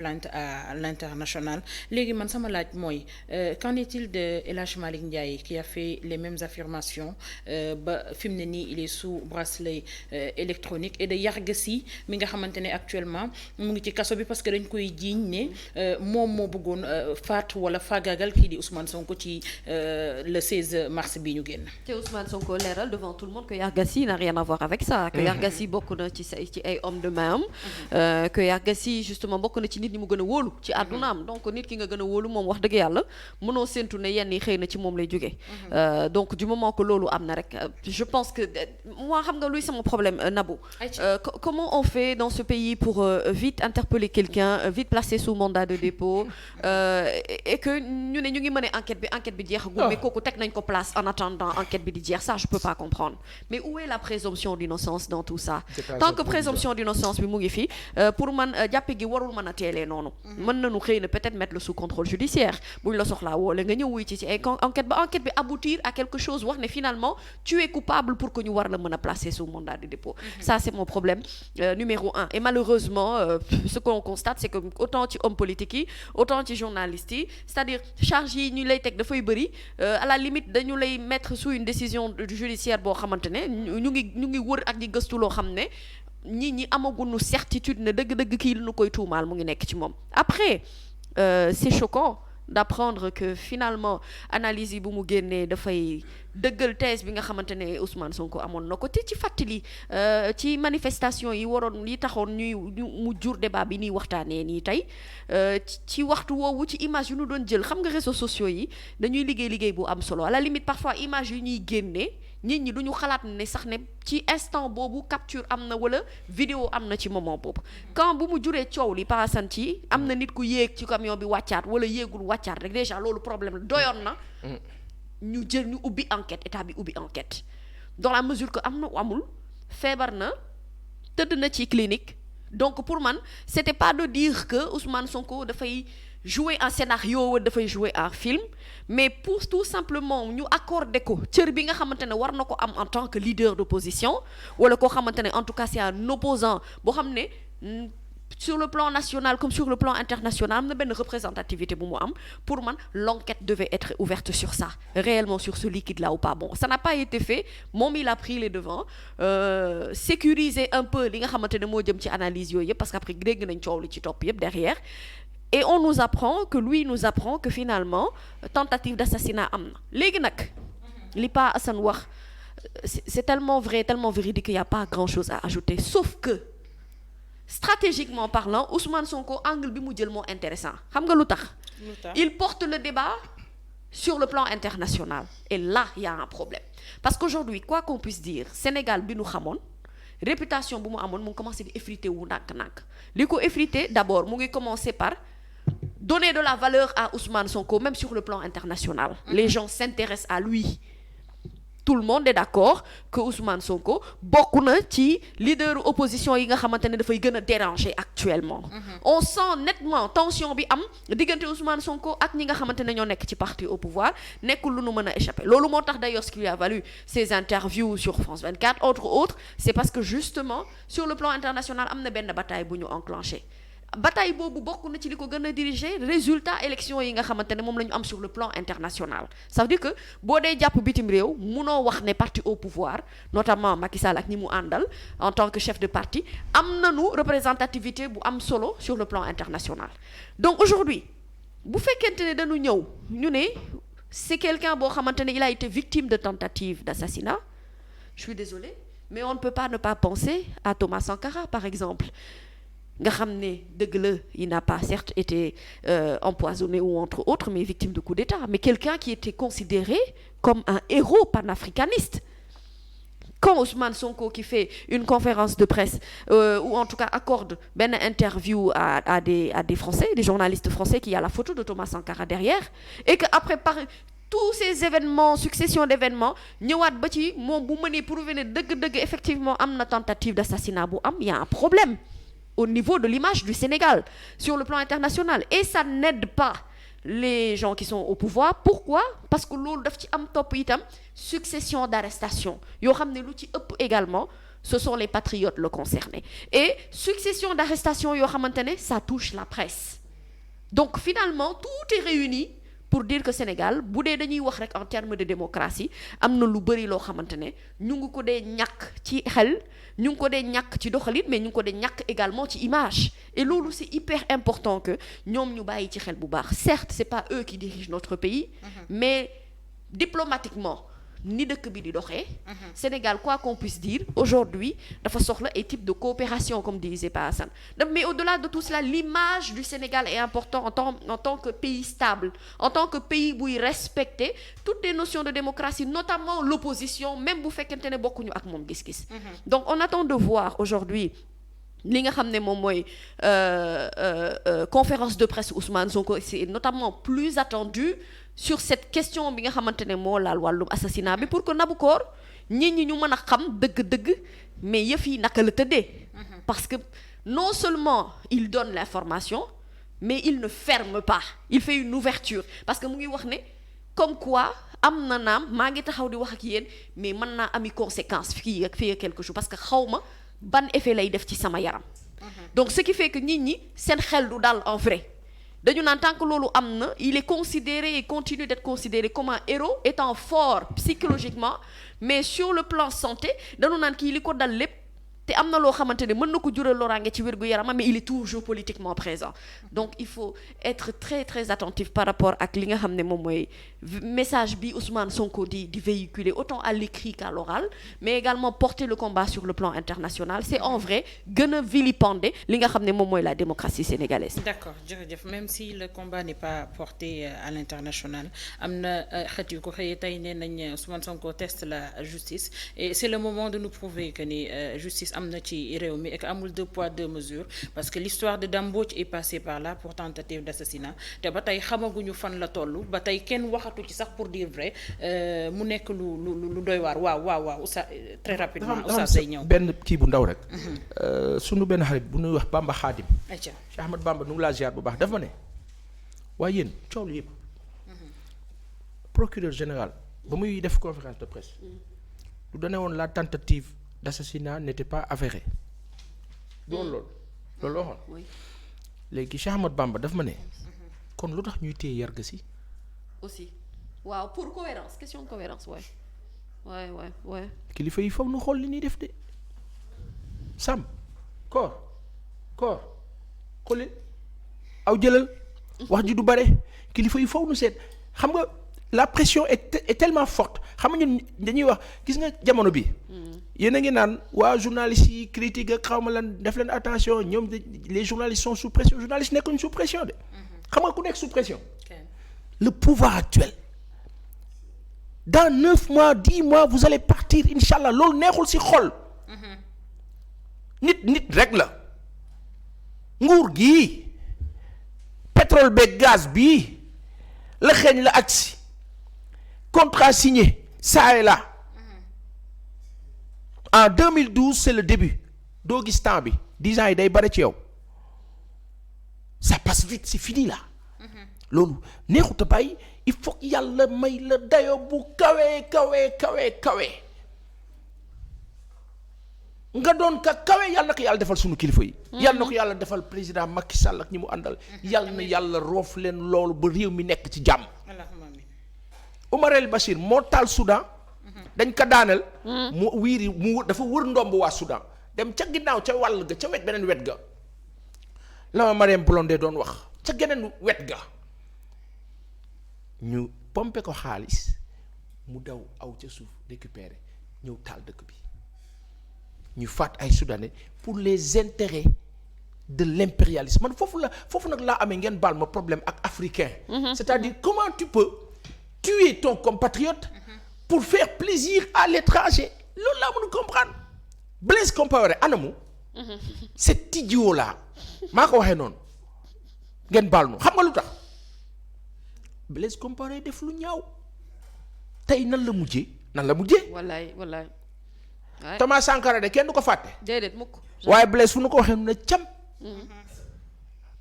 plainte à l'international léegi man sama laaj mooy qu'en est-il de El Hadj Malick Ndiaye qui a fait les mêmes affirmations ba fi mu ne nii il est sous bracelet électronique et de Yarga Sy mi nga xamante ne actuellement mu ngi ci kaso bi parce que dañ koy jiiñ ne moom moo bëggoon faat wala faagaagal kii di Ousmane Sonko ci le 16 mars bi ñu génn. te Ousmane Sonko leeral devant tout le monde que Yarga Sy n'a rien à voir avec ça. que Yarga Sy bokk na ci ay hommes de main am. que Yarga Sy justement bokk na ci nit ñi mu gën a wóolu ci àddunaam donc nit ki nga gën a wóolu moom wax dëgg yàlla mënoo séntu ne yenn yi xëy na ci moom lay jógee donc du moment que loolu am na rek je pense que moi xam nga luy sama problème Nabou comment on fait dans ce pays pour vite interpeller quelqu'un vite placer sous mandat de dépôt et que ñu ne ñu ngi mëne enquête bi jeexagul mais kooku teg nañ ko place en attendant enquête bi di jeex ça je peux pas comprendre mais où est la présomption d'innocence dans tout ça tant que présomption d'innocence bi mu ngi fi pour man jàppe gi warul mën a teelee noonu mën nañu xëy na peut-être mettre le sous contrôle judiciaire buñ la soxlaa woole nga ñëw wuy ci ay enquête bi aboutir à quelque chose wax ne finalement tu es coupable pour que ñu war la mën a placer sous mandat de dépôt ça c'est mon problème numéro un et malheureusement ce qu'on constate c'est que autant ci homme politique yi autant ci journalistes yi c'est-à-dire charge yi ñu lay teg dafay bëri à la limite dañu lay mettre sous une décision judiciaire boo xamante ne ñu ngi wër ak di gëstu loo xam ne ñi amaguñu certitude ne dëgg-dëgg kii lu ñu koy tuumaal mu ngi nekk ci moom après c'est choquant d'apprendre que finalement analyse yi bu mu génnee dafay dëggal thèse bi nga xamante ne Ousmane Sonko amoon na ko te ci fàttali ci manifestation yi taxoon mu jur débat bi ñuy waxtaanee nii tey ci waxtu woowu ci image yu ñu doon jël xam nga réseaux sociaux yi dañuy liggéey bu am solo à la limite parfois image yu ñuy génnee nit ñi duñu xalaat ne sax ne ci instant boobu capture am na wala vidéo am na ci moment boobu quand bu mu juree coow li paasan ci am na nit ku yéeg ci camion bi wàccaat wala yéegul wàccaat rek déjà loolu problème la doyoon na ñu ubbi enquête état bi ubbi enquête dans la mesure que am na amul feebar na tëdd na ci clinique donc pour man c'était pas de dire que Ousmane Sonko dafay jouer un scénario wala dafay jouer un film mais pour tout simplement ñu accorder ko cër bi nga xamante ne war na ko am en tant que leader d'opposition wala koo xamante ne en tout cas c'est un opposant boo xam ne sur le plan national comme sur le plan international am na benn représentativité bu mu am pour man l'enquête devait être ouverte sur ça réellement sur ce liquide là ou pas bon ça n'a pas été fait moom il a pris les devants sécuriser un peu li nga xamante ne moo jëm ci analyse yooyu yëpp parce que après dégg nañ coow li ci topp yëpp derrière et on nous apprend que finalement tentative d'assassinat am na léegi nag li Pa Assane wax c'est tellement vrai tellement véridique qu'il y a pas grand chose à ajouter sauf que stratégiquement parlant Ousmane Sonko angle bi mu jël moo intéressant xam nga lu tax il porte le débat sur le plan international et là il y a un problème parce qu'aujourd'hui quoi qu'on puisse dire Sénégal bi nu xamoon réputation bu mu amoon mu ngi commencé di effriter wu ndànk-ndànk li ko effriter d'abord mu ngi commencer par donner de la valeur à Ousmane Sonko même sur le plan international les gens s'intéressent à lui tout le monde est d'accord que Ousmane Sonko bokk na ci leader opposition yi nga xamante ne dafay gën a déranger actuellement on sent nettement tension bi am diggante Ousmane Sonko ak ñi nga xamante ne ñoo nekk ci parti au pouvoir nekkul lu nu mën a échapper loolu moo tax d'ailleurs ce qui lui a valu ses interviews sur France 24 entre autres c'est parce que justement sur le plan international am na benn bataille bu ñu enclenché bataille boobu bokk na ci li ko gën a diriger résultat élection yi nga xamante ne moom la ñu am sur le plan international ça veut dire que boo dee jàpp bitim réew munoo wax ne parti au pouvoir notamment Macky Sall ak ñi mu àndal en tant que chef de parti am nañu représentativité bu am solo sur le plan international donc aujourd'hui bu fekkente ne dañu ñëw ñu ne c'est quelqu'un boo xamante ne il a été victime de tentative d'assassinat je suis désolée mais on ne peut pas ne pas penser à Thomas Sankara par exemple nga xam ne dëgg la il n'a pas certes été empoisonné ou entre autres mais victime de coup d'État mais quelqu'un qui était considéré comme un héros panafricaniste quand Ousmane Sonko qui fait une conférence de presse ou en tout cas accorde benn interview à des Français des journalistes français qui a la photo de Thomas Sankara derrière et que après par tous ces événements succession d'événements ñëwaat ba ci moom bu mënee prouver ne dëgg-dëgg effectivement am na tentative d'assassinat bu am il y a un problème au niveau de l'image du Sénégal sur le plan international et ça n'aide pas les gens qui sont au pouvoir pourquoi parce que loolu daf ci am topp itam succession d'arrestations yoo xam ne lu ci ëpp également ce sont les patriotes le concernés et succession d'arrestations yoo xamante ne ça touche la presse donc finalement tout est réuni pour dire que Sénégal bu dee dañuy wax rek en termes de démocratie am na lu bëri loo xamante ne ñu ngi ko dee ñàkk ci xel ñu ngi ko dee ñàkk ci doxalin mais ñu ngi ko dee ñàkk également ci image et loolu c'est hyper important que ñoom ñu bàyyi ci xel bu baax certes c'est pas eux qui dirigent notre pays mais diplomatiquement ni dëkk bi di doxee Sénégal quoi qu'on puisse dire aujourd'hui dafa soxla ay type de coopération comme disait Pa Assane mais au-delà de tout cela l'image du Sénégal est importante en tant que pays stable en tant que pays buy respecter toutes les notions de démocratie notamment l'opposition même bu fekkente ne bokkuñu ak moom gis-gis donc on attend de voir aujourd'hui li nga xam ne moom mooy conférence de presse Ousmane Sonko c'est notamment plus attendu sur cette question bi nga xamante ne moo laal wàllum assassinat bi pour que Naboucor ñi ñu mën a xam dëgg-dëgg mais yëf yi naka la tëddee parce que non seulement il donne l'information mais il ne ferme pas il fait une ouverture parce que mu ngi wax ne comme quoi am na naam maa ngi taxaw di wax ak yéen mais mën naa ami conséquence fii ak quelque chose parce que xaw ma ban effet lay def ci sama yaram donc ce qui fait que nit ñi seen xel du dal en vrai dañu naan tant que loolu am na il est considéré et continue d'être considéré comme un héros étant fort psychologiquement mais sur le plan santé dañu naan kii li ko dal lépp te am na loo xamante ne mën na ko jural loraange ci wér-gu-yaramam mais il est toujours politiquement présent donc il faut être très très attentif par rapport ak li nga xam ne moom mooy message bi Ousmane Sonko di véhiculer autant à l'écrit qu'à l'oral mais également porter le combat sur le plan international c'est en vrai gën a vilipender li nga xam ne moom mooy la démocratie sénégalaise. D'accord jërëjëf même si le combat n'est pas porté à l'international am na xët yu ko xëyee tey nee nañ Ousmane Sonko teste la justice et c'est le moment de nous prouver que ni justice am na ci réew mi et que amul 2 poids 2 mesures parce que l'histoire de Dame Mbodj est passée par là pour tentative d'assassinat te ba tey xamaguñu fan la toll ba tey kenn waxatu ci sax pour dire vrai mu nekk lu doy waar waaw Oustaz très rapidement Oustaz say ñëw benn kii bu ndaw rek sunu benn xarit bu ñuy wax Bamba Khadim Cheikh Ahmad Bamba nu ngi laa ziar bu baax dafa ma ne waaye yéen coow lu yëpp procureur général ba muy def conférence de presse lu dane woon la tentative d'assassinat n'était pas avérée doon loolu la waxoon léegi Cheikh Ahmad Bamba daf ma ne kon lu tax ñuy téye Yarga Sy aussi waaw pour cohérence question de cohérence ouais kilifa yi foog nu xool li ñuy def de Sam koor xoolil aw jëlal wax ji du bare kilifa yi foog nu seet xam nga la pression est tellement forte xam nga ñun dañuy wax gis nga jamono bi yéen a ngi naan waa journalistes yi critique ak xaw ma lan def leen attention ñoom les journalistes sont sous pression journalistes nekkuñu sous pression de xam nga ku nekk sous pression le pouvoir actuel dans 9 mois 10 mois vous allez partir inchallah loolu neexul ci xol nit rek la nguur gii pétrole beeg gaz bii la xeeñ la agsi contrat signé ça et là en 2012 c'est le début doo gis temps bi 10 ans yi day bare ci yow ça passe vite c'est fini là loolu neexut a bàyyi il faut que yàlla may la dayo bu kawe nga doon ka kawe yàlla na ko yàlla defal sunu kilifa yi. yàlla na ko yàlla defal président Macky Sall ak ñi mu àndal. yàlla na yàlla roof leen loolu ba réew mi nekk ci jàmm. Omar El Bashir moo taal Soudan. dañ ko daaneel. mu dafa wër ndomb waa Soudan dem ca ginnaaw ca wàll ga ca beneen wet ga la ma Mariam Blondé doon wax ca geneen wet ga ñu pompe ko xaalis mu daw aw ca suuf récupérer ñëw taal dëkk bi. ñu faat ay soudanais pour les intérêts de l'impérialisme man foofu nag laa amee ngeen baal ma problème ak africain c'est-à-dire comment tu peux tuer ton compatriote pour faire plaisir à l'étranger loolu laa mën a comprendre Blaise Compaoré anamu cet idiot là maa ko waxee noonu ngeen baal nu xam nga lu tax Blaise Compaoré def lu ñaaw tey nan la mujjee wallaay Thomas Sankara de kenn du ko fàtte. déedéet mukk. waaye Blaise fu nu ko waxee nu ne cam.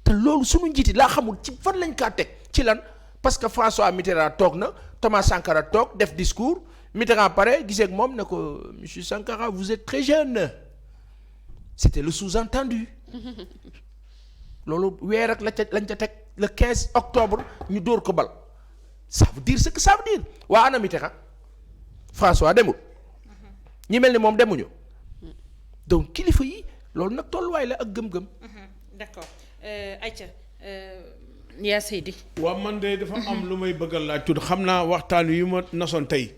te loolu sunu njiiti laa xamul ci fan lañ kaa teg ci lan parce que François Mitterrand toog na Thomas Sankara toog def discours Mitterrand pare gisee ak moom ne ko monsieur Sankara vous êtes très jeune c'était le sous-entendu loolu weer ak lañ ca teg le 15 octobre ñu dóor ko bal ça veut dire ce que ça veut dire waa ana Mitterrand François demul ñi mel ni moom demuñu donc kilifa yi loolu nag tolluwaay la ak gëm-gëm. d'accord Aïcha yaa Seydi. waaw man de dafa am lu may bëgg a laaj tuuti xam naa waxtaan yu ma nasoon tey.